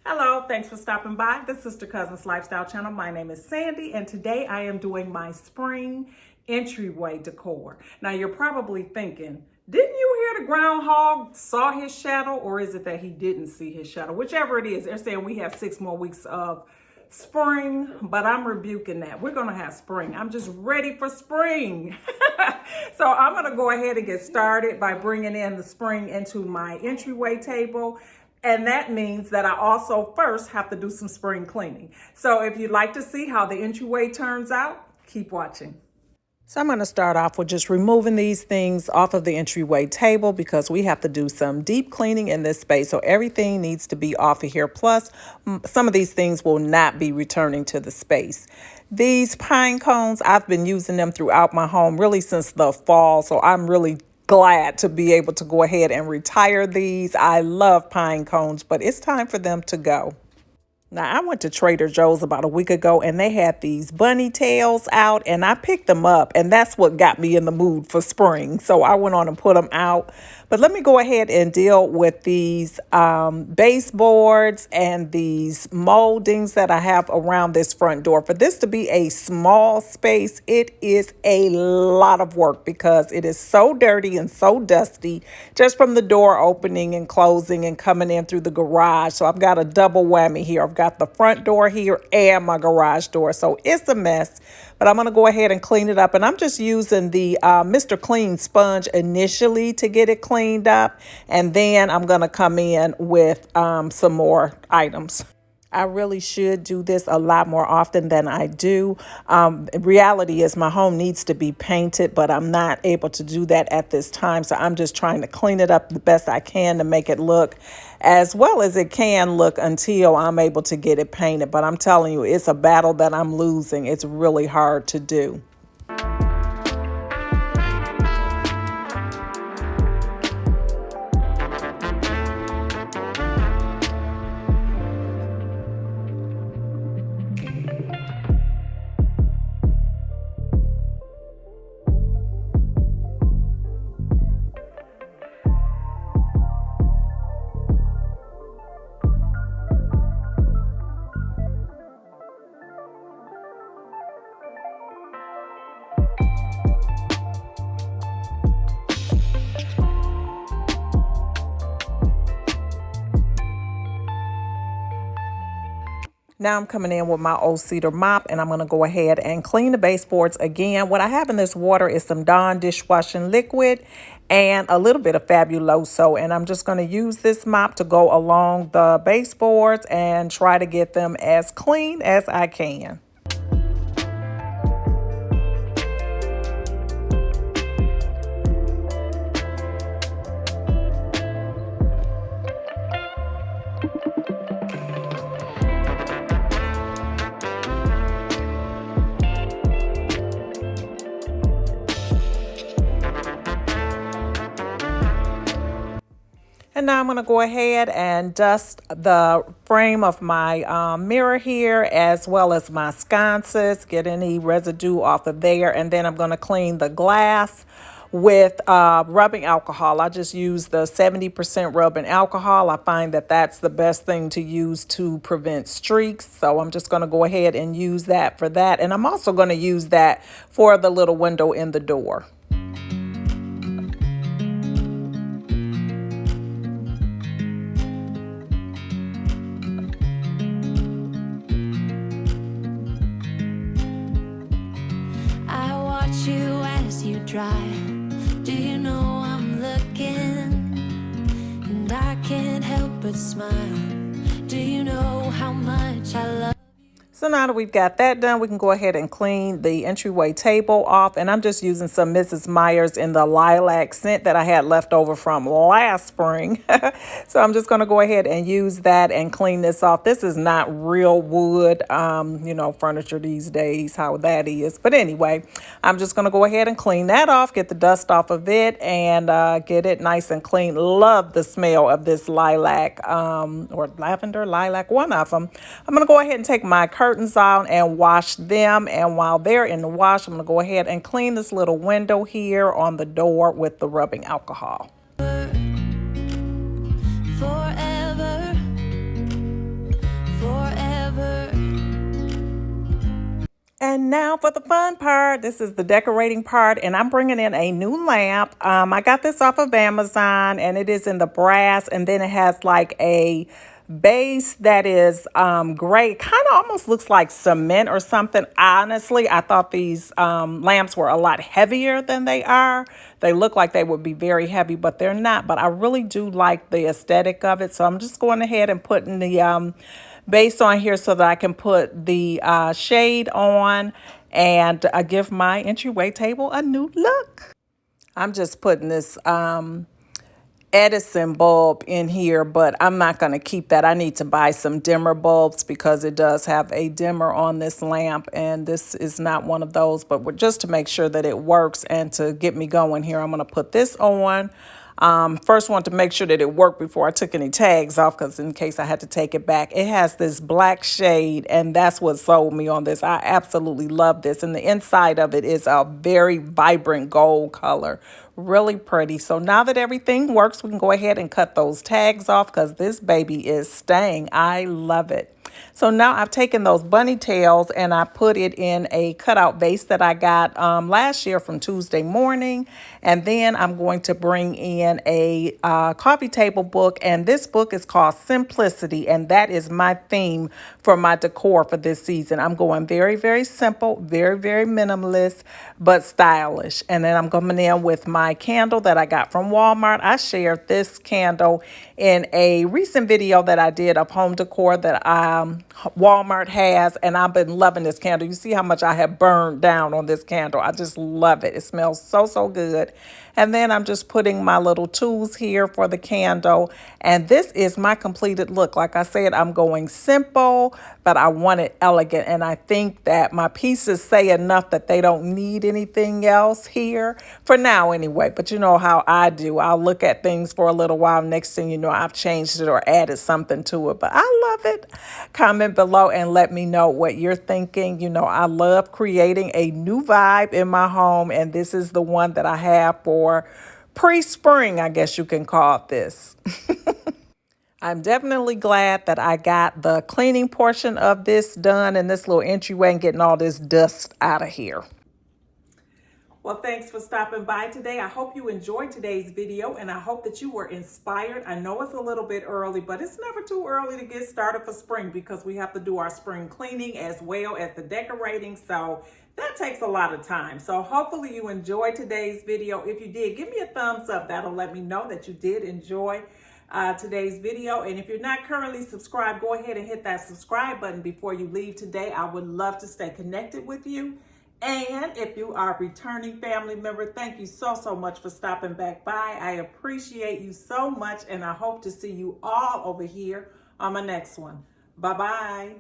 Hello, thanks for stopping by the Sister Cousins Lifestyle Channel. My name is Sandy, and today I am doing my spring entryway decor. Now, you're probably thinking, didn't you hear the groundhog saw his shadow, or is it that he didn't see his shadow? Whichever it is, they're saying we have 6 more weeks of spring, but I'm rebuking that. We're going to have spring. I'm just ready for spring. So I'm going to go ahead and get started by bringing in the spring into my entryway table. And that means that I also first have to do some spring cleaning. So if you'd like to see how the entryway turns out, keep watching. So I'm going to start off with just removing these things off of the entryway table because we have to do some deep cleaning in this space. So everything needs to be off of here. Plus, some of these things will not be returning to the space. These pine cones, I've been using them throughout my home really since the fall. So I'm really glad to be able to go ahead and retire these. I love pine cones, but it's time for them to go. Now, I went to Trader Joe's about a week ago and they had these bunny tails out and I picked them up, and that's what got me in the mood for spring. So I went on and put them out. But let me go ahead and deal with these baseboards and these moldings that I have around this front door. For this to be a small space, it is a lot of work because it is so dirty and so dusty just from the door opening and closing and coming in through the garage. So I've got a double whammy here. I've got the front door here and my garage door. So it's a mess, but I'm going to go ahead and clean it up. And I'm just using the Mr. Clean sponge initially to get it cleaned up. And then I'm going to come in with some more items. I really should do this a lot more often than I do. Reality is my home needs to be painted, but I'm not able to do that at this time. So I'm just trying to clean it up the best I can to make it look as well as it can look until I'm able to get it painted. But I'm telling you, it's a battle that I'm losing. It's really hard to do. Now I'm coming in with my old cedar mop and I'm going to go ahead and clean the baseboards again. What I have in this water is some Dawn dishwashing liquid and a little bit of Fabuloso. And I'm just going to use this mop to go along the baseboards and try to get them as clean as I can. And now I'm going to go ahead and dust the frame of my mirror here as well as my sconces, get any residue off of there. And then I'm going to clean the glass with rubbing alcohol. I just use the 70% rubbing alcohol. I find that that's the best thing to use to prevent streaks. So I'm just going to go ahead and use that for that. And I'm also going to use that for the little window in the door. You as you drive, do you know I'm looking, and I can't help but smile. Do you know how much I love? So now that we've got that done, we can go ahead and clean the entryway table off. And I'm just using some Mrs. Myers in the lilac scent that I had left over from last spring. So I'm just going to go ahead and use that and clean this off. This is not real wood, furniture these days, how that is. But anyway, I'm just going to go ahead and clean that off, get the dust off of it, and get it nice and clean. Love the smell of this lilac or lavender, lilac, one of them. I'm going to go ahead and take my curtains out and wash them. And while they're in the wash, I'm going to go ahead and clean this little window here on the door with the rubbing alcohol. Forever, And now for the fun part. This is the decorating part, and I'm bringing in a new lamp. I got this off of Amazon, and it is in the brass, and then it has like a base that is gray. Kind of almost looks like cement or something. Honestly, I thought these lamps were a lot heavier than they are. They look like they would be very heavy, but they're not. But I really do like the aesthetic of it, so I'm just going ahead and putting the base on here so that I can put the shade on and give my entryway table a new look. I'm just putting this Edison bulb in here, but I'm not going to keep that. I need to buy some dimmer bulbs because it does have a dimmer on this lamp, and this is not one of those, but just to make sure that it works and to get me going here, I'm going to put this on. First want to make sure that it worked before I took any tags off, because in case I had to take it back. It has this black shade, and that's what sold me on this. I absolutely love this, and the inside of it is a very vibrant gold color. Really pretty. So now that everything works, we can go ahead and cut those tags off because this baby is staying. I love it. So now I've taken those bunny tails and I put it in a cutout vase that I got last year from Tuesday Morning. And then I'm going to bring in a coffee table book. And this book is called Simplicity. And that is my theme for my decor for this season. I'm going very, very simple, very, very minimalist, but stylish. And then I'm coming in with my candle that I got from Walmart. I shared this candle in a recent video that I did of home decor that Walmart has, and I've been loving this candle. You see how much I have burned down on this candle. I just love it. It smells so, so good. And then I'm just putting my little tools here for the candle. And this is my completed look. Like I said, I'm going simple, but I want it elegant. And I think that my pieces say enough that they don't need anything else here for now anyway. But you know how I do. I'll look at things for a little while. Next thing you know, I've changed it or added something to it. But I love it. Comment below and let me know what you're thinking. You know, I love creating a new vibe in my home. And this is the one that I have for pre-spring, I guess you can call it this. I'm definitely glad that I got the cleaning portion of this done in this little entryway and getting all this dust out of here. Well, thanks for stopping by today. I hope you enjoyed today's video, and I hope that you were inspired. I know it's a little bit early, but it's never too early to get started for spring because we have to do our spring cleaning as well as the decorating. So that takes a lot of time. So hopefully you enjoyed today's video. If you did, give me a thumbs up. That'll let me know that you did enjoy today's video. And if you're not currently subscribed, go ahead and hit that subscribe button before you leave today. I would love to stay connected with you. And if you are a returning family member, thank you so, so much for stopping back by. I appreciate you so much, and I hope to see you all over here on my next one. Bye-bye.